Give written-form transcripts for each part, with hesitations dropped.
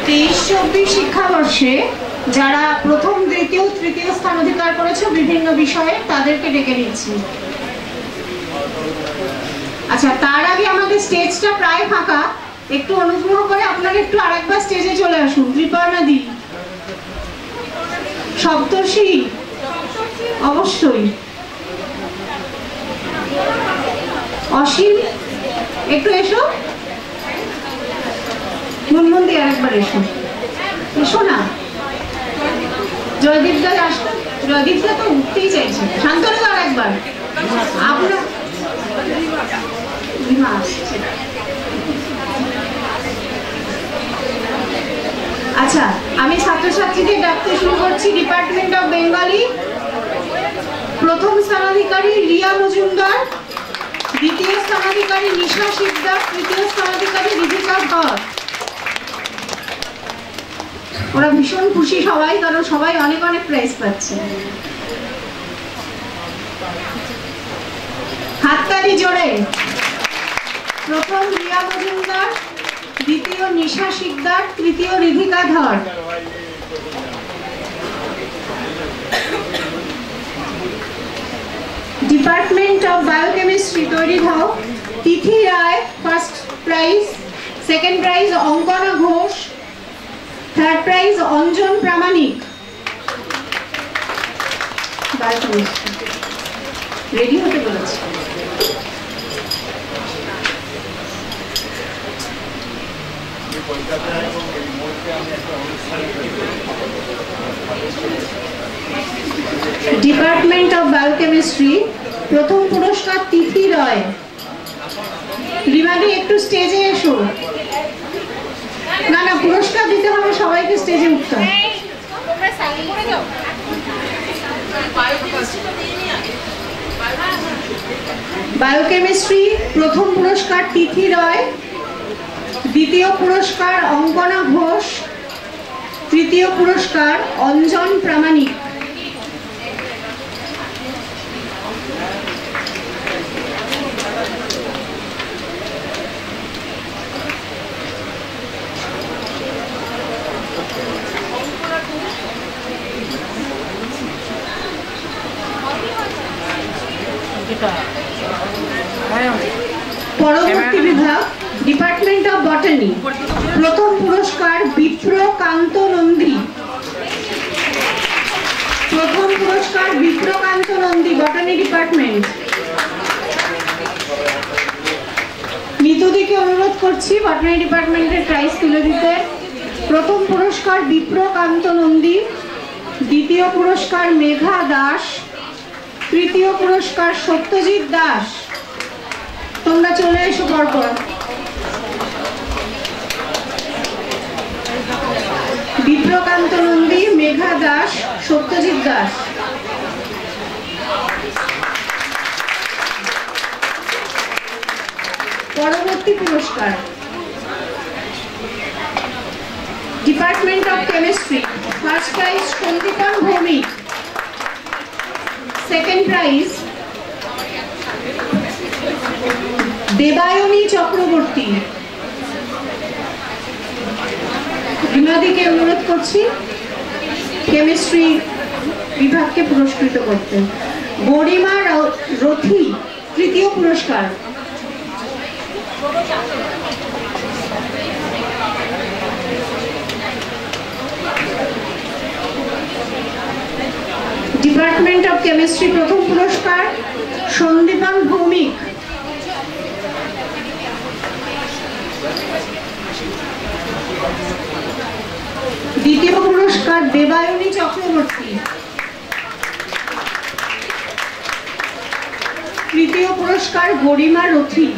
23-24 শিক্ষাবর্ষে যারা প্রথম দ্বিতীয় তৃতীয় স্থান অধিকার করেছে বিভিন্ন বিষয়ে তাদেরকে ডেকে নিচ্ছি। আচ্ছা, তার আগে আমাদের স্টেজটা প্রায় ফাঁকা, একটু অনুগ্রহ করে আপনারা একটু আরেকবার স্টেজে চলে আসুন। ত্রিপর্ণাদি, সপ্তর্ষি, অবশ্যই অসীম, একটু এসো। মুনমুন্দি আরেকবার এসো, এসো না। জয়দীপ দা আসো, জয়দীপ দা তো উঠতেই চাইছে। শান্তনু আরেকবার, আপনার আচ্ছা, আমি ছাত্রছাত্রীদের ডাকতে শুরু করছি। ডিপার্টমেন্ট অফ বেঙ্গলি, প্রথম স্থানাধিকারী রিয়া মজুমদার, দ্বিতীয় স্থানাধিকারী নিশা শিকদার, তৃতীয় স্থানাধিকারী রিধিকা ধর। ওরা ভীষণ খুশি সবাই, কারণ সবাই অনেক অনেক প্রাইজ পাচ্ছে। হাততালি জোরে। প্রথম রিয়া মজুমদার, দ্বিতীয় নিশা শিকদার, তৃতীয় রিধিকা ধর। ডিপার্টমেন্ট অফ বায়োকেমিস্ট্রি তৈরি হও। Tithi Roy first prize, second prize Ankana Ghosh, third prize Anjan Pramanik. Biochemistry ready হতে বলেছে। ডিপার্টমেন্ট অফ বায়োকেমিস্ট্রি, প্রথম পুরস্কার তিথি রয়। রিমাদি একটু স্টেজে এসো। না না, পুরস্কার দিতে হবে সবাইকে, স্টেজে উঠতে হবে। বায়োকেমিস্ট্রি, প্রথম পুরস্কার তিথি রয়, দ্বিতীয় পুরস্কার অঙ্কনা ঘোষ, তৃতীয় পুরস্কার অঞ্জন প্রামাণিক। পরবর্তী বিভাগ ডিপার্টমেন্ট অফ বটানি, প্রথম পুরস্কার বিপ্রকান্ত নন্দী, প্রথম পুরস্কার বিপ্রকান্ত নন্দী, বটানি ডিপার্টমেন্ট। নিতুদিকে অনুরোধ করছি বটানি ডিপার্টমেন্টের প্রাইজ তুলে দিতে। প্রথম পুরস্কার বিপ্রকান্ত নন্দী, দ্বিতীয় পুরস্কার মেঘা দাস, তৃতীয় পুরস্কার সত্যজিৎ দাস। তোমরা চলে এসো পরপর। বিপ্রকান্ত নন্দী, মেঘা দাস, সত্যজিৎ দাস। পরবর্তী পুরস্কার department of chemistry, first prize Sandipan Bhowmik, second prize Debayani Chakraborty. রিমাদিকে অনুরোধ করছি কেমিস্ট্রি বিভাগকে পুরস্কৃত করতে। গরিমা রথি, তৃতীয় পুরস্কার। ডিপার্টমেন্ট অফ কেমিস্ট্রি, প্রথম পুরস্কার সন্দীপন ভৌমিক, দ্বিতীয় পুরস্কার দেবায়নী চক্রবর্তী, তৃতীয় পুরস্কার Garima Rathi.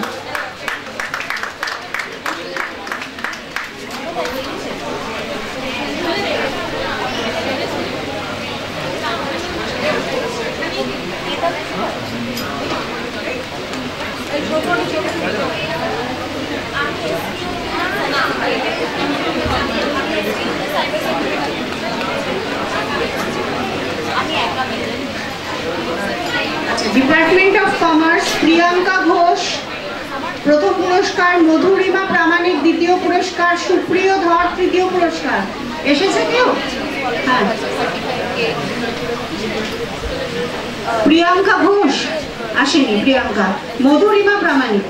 Department of commerce, Priyanka Ghosh, প্রথম পুরস্কার মধুরিমা প্রামাণিক, দ্বিতীয় পুরস্কার সুপ্রিয় ধর, তৃতীয় পুরস্কার। এসেছে কেউ? হ্যাঁ, প্রিয়াঙ্কা ঘোষ আসেনি। প্রিয়াঙ্কা। মধুরিমা প্রামাণিক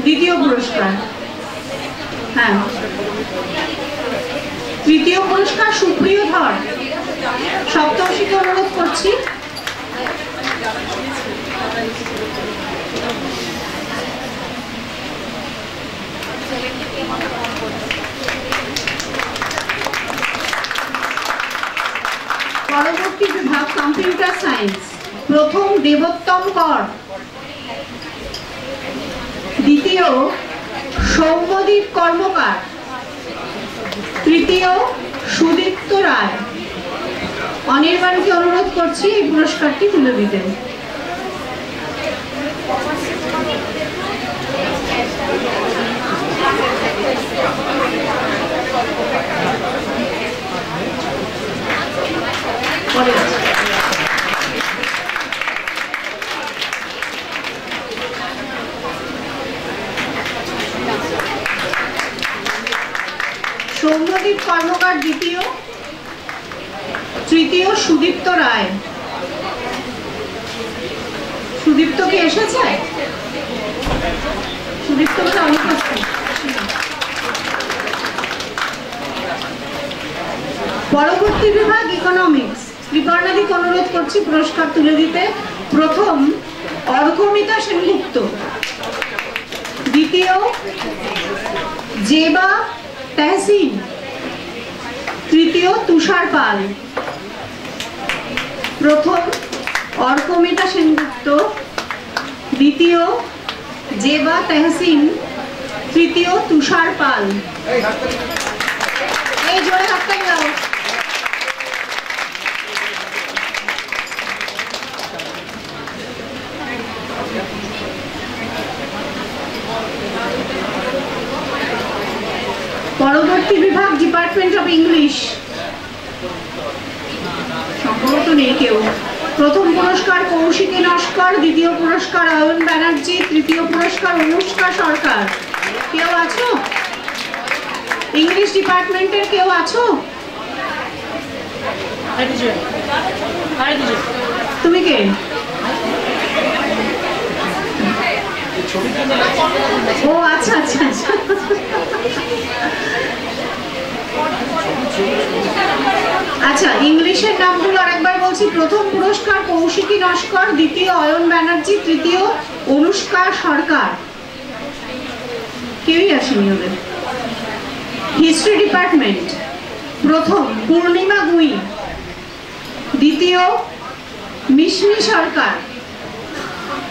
দ্বিতীয় পুরস্কার। হ্যাঁ, তৃতীয় পুরস্কার সুপ্রিয় ধর। সপ্তর্ষিকে অনুরোধ করছি। পরবর্তী বিভাগ কম্পিউটার সায়েন্স। প্রথম দেবোত্তম কর, দ্বিতীয় সৌম্যদীপ কর্মকার, তৃতীয় সুদীপ্ত রায়। অনির্বাণকে অনুরোধ করছি এই পুরস্কারটি তুলে দিতে। সৌম্যদীপ কর্মকার দ্বিতীয়, তৃতীয় সুদীপ্ত রায়। সুদীপ্ত কি এসেছে? সুদীপ্ত অনুপস্থিত। পরবর্তী বিভাগ ইকোনমিক্স। ত্রিকর্ণাদিকে অনুরোধ করছি পুরস্কার তুলে দিতে। প্রথম অর্ঘমিতা সেনগুপ্ত, দ্বিতীয় জেবা তেহসিন, তৃতীয় তুষার পাল। প্রথম অর্ঘমিতা সেনগুপ্ত, দ্বিতীয় জেবা তেহসিন, তৃতীয় তুষার পাল। এই জোরে হাততালি দাও। পরবর্তী বিভাগ ডিপার্টমেন্ট অফ ইংলিশ। সম্ভবত নেই কেউ। প্রথম পুরস্কার কৌশিকী নস্কর, দ্বিতীয় পুরস্কার অয়ন ব্যানার্জি, তৃতীয় পুরস্কার অনুষ্কা সরকার। কেউ আছো ইংলিশ ডিপার্টমেন্টের? কেউ আছো? তুমি কে? ও আচ্ছা আচ্ছা আচ্ছা। আচ্ছা, ইংলিশের নামগুলো আরেকবার বলছি। প্রথম পুরস্কার কৌশিকী নস্কর, দ্বিতীয় অয়ন ব্যানার্জি, তৃতীয় অনুষ্কা সরকার। কেউই আসেনি ওদের। History department. প্রথম পূর্ণিমা গুই, দ্বিতীয় মিশমি সরকার,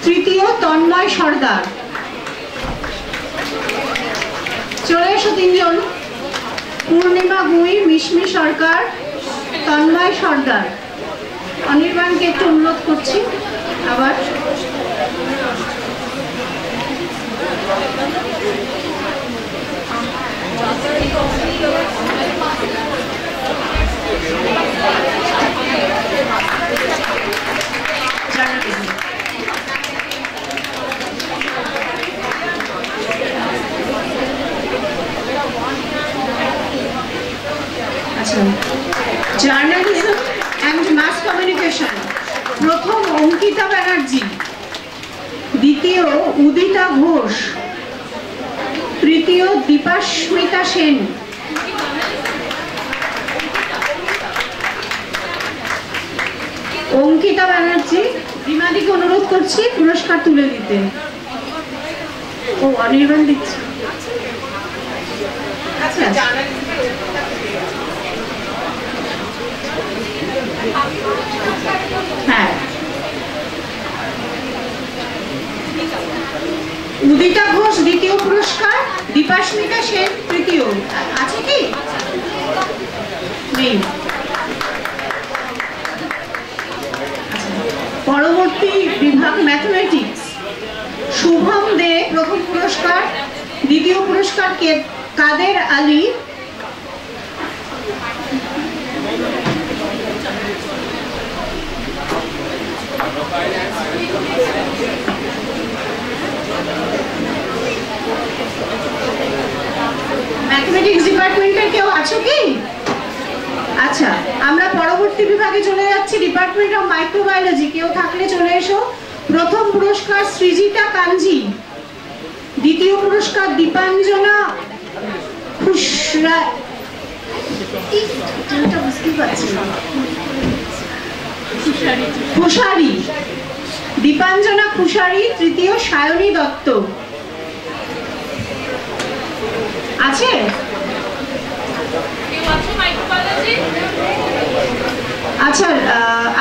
তৃতীয় তন্ময় সর্দার। চলে এসো তিনজন। পূর্ণিমা গুই, মিশমি সরকার, তন্ময় সর্দার। অনির্বাণকে একটু অনুরোধ করছি আবার। Journalism and mass communication. প্রথম অঙ্কিতা ব্যানার্জি, দ্বিতীয় উদিতা ঘোষ, তৃতীয় দীপাস্মিতা সেন। অঙ্কিতা ব্যানার্জি। রিমাদিকে অনুরোধ করছি পুরস্কার তুলে দিতে। ও অনির্বাণ দিচ্ছে। আচ্ছা, হ্যাঁ, উদিতা ঘোষ দ্বিতীয় পুরস্কার, দীপাস্মিতা সেন তৃতীয়। আছে কি? নেই। পরবর্তী বিভাগ ম্যাথমেটিক্স। শুভম দে প্রথম পুরস্কার, দ্বিতীয় পুরস্কার কাদের আলী, ডিপার্টমেন্টের কেউ আছো কি? আচ্ছা, আমরা পরবর্তী বিভাগে চলে যাচ্ছি, ডিপার্টমেন্ট অফ মাইক্রোবায়োলজি। কেউ থাকলে চলে এসো। প্রথম পুরস্কার সৃজিতা কাঞ্জি, দ্বিতীয় পুরস্কার দীপাঞ্জনা খুশারি, দীপাঞ্জনা খুশারি, তৃতীয় সায়নী দত্ত। আছে? আচ্ছা,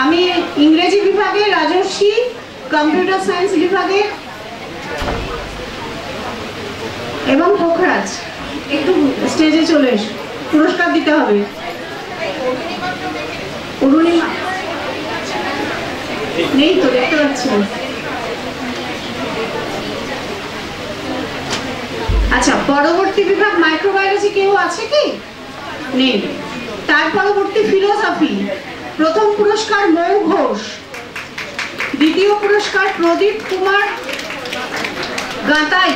আমি ইংরেজি বিভাগে রাজর্ষি, কম্পিউটার সায়েন্স বিভাগে এবং পোখরাজ, একটু স্টেজে চলে এসো, পুরস্কার দিতে হবে। অরুণিমা নেই তো, দেখতে পাচ্ছি। আচ্ছা, পরবর্তী বিভাগ মাইক্রোবায়োলজি কেউ আছে কি? নেই। তার পরবর্তী ফিলোসফি। প্রথম পুরস্কার ময়ূর ঘোষ, দ্বিতীয় পুরস্কার প্রদীপ কুমার গাঁতাই,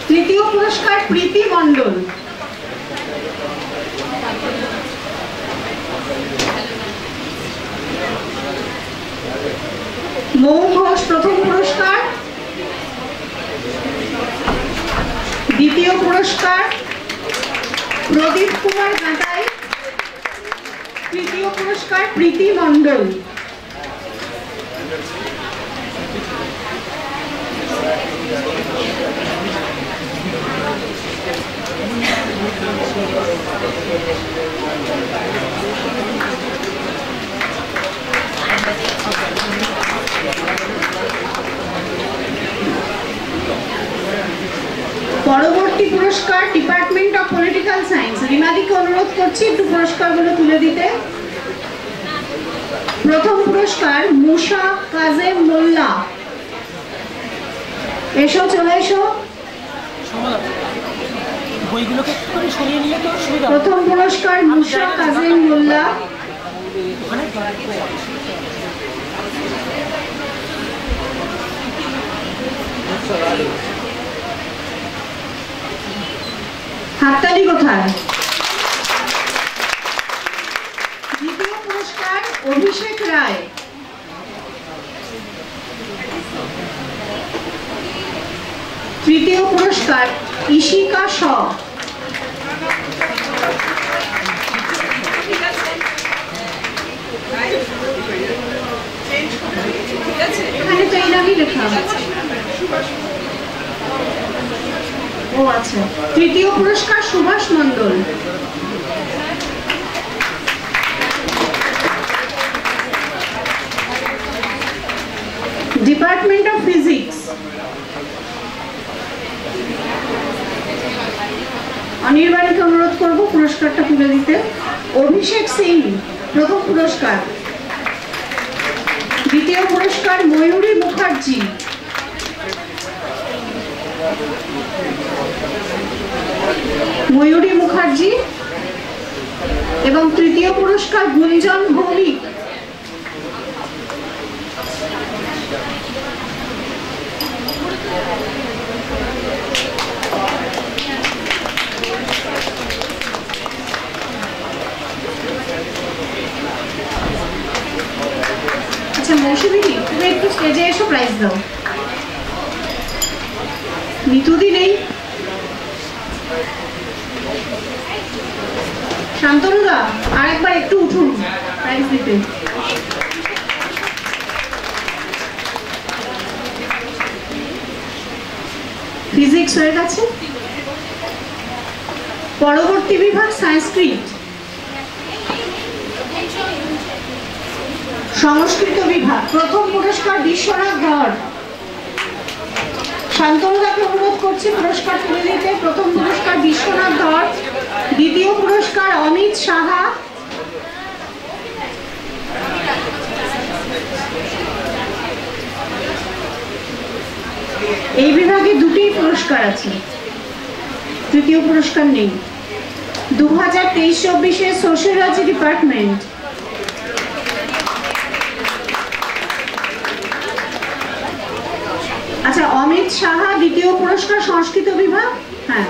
তৃতীয় পুরস্কার প্রীতি মণ্ডল। ময়ূর ঘোষ প্রথম পুরস্কার, দ্বিতীয় পুরস্কার প্রদীপ কুমার গাঁতাই, তৃতীয় পুরস্কার প্রীতি মণ্ডল। পরবর্তী পুরস্কার ডিপার্টমেন্ট অফ পলিটিক্যাল সায়েন্স। রিমাদিকে অনুরোধ করছি একটু পুরস্কারগুলো তুলে দিতে। প্রথম পুরস্কার মুসা কাজেম মোল্লা, এসো, চলে এসো। প্রথম পুরস্কার মুসা কাজেম মোল্লা। হাততালি কোথায়? দ্বিতীয় পুরস্কার অভিষেক রায়। তৃতীয় পুরস্কার ইশিকা শ। এখানে তো এই নামই লেখা আছে। ও আচ্ছা, তৃতীয় পুরস্কার Subhash Mondal. Department of physics. অনির্বাণীকে অনুরোধ করব পুরস্কারটা তুলে দিতে। অভিষেক সিং প্রথম পুরস্কার, দ্বিতীয় পুরস্কার ময়ূরী মুখার্জি, এবং তৃতীয় পুরস্কার গুঞ্জন ভৌমিক। আচ্ছা মৌসুমী, তুমি একটু স্টেজে এসো, প্রাইজ দাও। নিতুদি নেই, শান্তনুদা আরেকবার একটু উঠুন প্রাইজ দিতে। ফিজিক্স হয়ে গেছে। পরবর্তী বিভাগ সংস্কৃত। সংস্কৃত বিভাগ। প্রথম পুরস্কার বিশ্বনাথ ধর। শান্তনুদাকে অনুরোধ করছি পুরস্কার তুলে দিতে। প্রথম পুরস্কার বিশ্বনাথ ধর, দ্বিতীয় পুরস্কার অমিত সাহা, এই বিভাগে দুটি পুরস্কার আছে, তৃতীয় পুরস্কার নেই। 2023-24 সোশিয়োলজি ডিপার্টমেন্ট। আচ্ছা, অমিত সাহা দ্বিতীয় পুরস্কার সংস্কৃত বিভাগ। হ্যাঁ,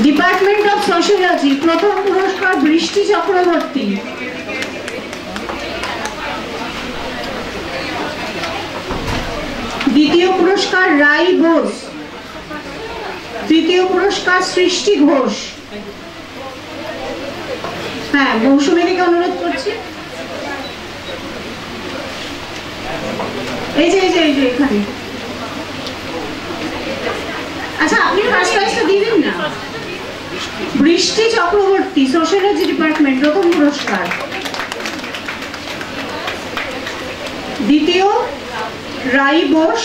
ডিপার্টমেন্ট অফ সোশিয়োলজি প্রথম পুরস্কার বৃষ্টি চক্রবর্তী। দ্বিতীয় পুরস্কার রাই বোস। তৃতীয় পুরস্কার সৃষ্টি ঘোষ। হ্যাঁ, মৌসুমীকে অনুরোধ করছি। এই যে এখানে। আচ্ছা, আপনি ফার্স্ট প্রাইজটা দিয়ে দিন না। বৃষ্টি চক্রবর্তী, সোশিয়োলজি ডিপার্টমেন্ট, প্রথম পুরস্কার। দ্বিতীয় রাই বোস।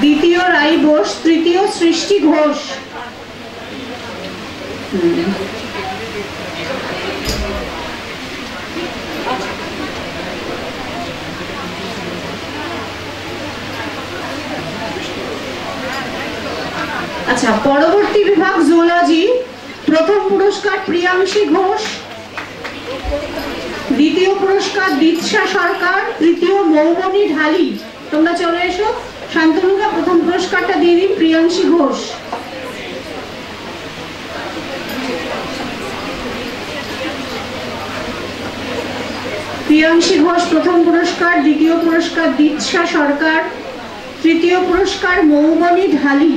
দ্বিতীয় রাই বোস। তৃতীয় সৃষ্টি ঘোষ। আচ্ছা, পরবর্তী বিভাগ জুলজি, প্রথম পুরস্কার প্রিয়াংশী ঘোষ। দ্বিতীয় পুরস্কার দীক্ষা সরকার। তৃতীয় মৌবনী ঢালি। তোমরা চলে এসো। শান্তনুকা প্রথম পুরস্কারটা দিয়ে দিন প্রিয়াংশী ঘোষ। প্রিয়াংশী ঘোষ প্রথম পুরস্কার। দ্বিতীয় পুরস্কার দীক্ষা সরকার। তৃতীয় পুরস্কার মৌবনী ঢালি।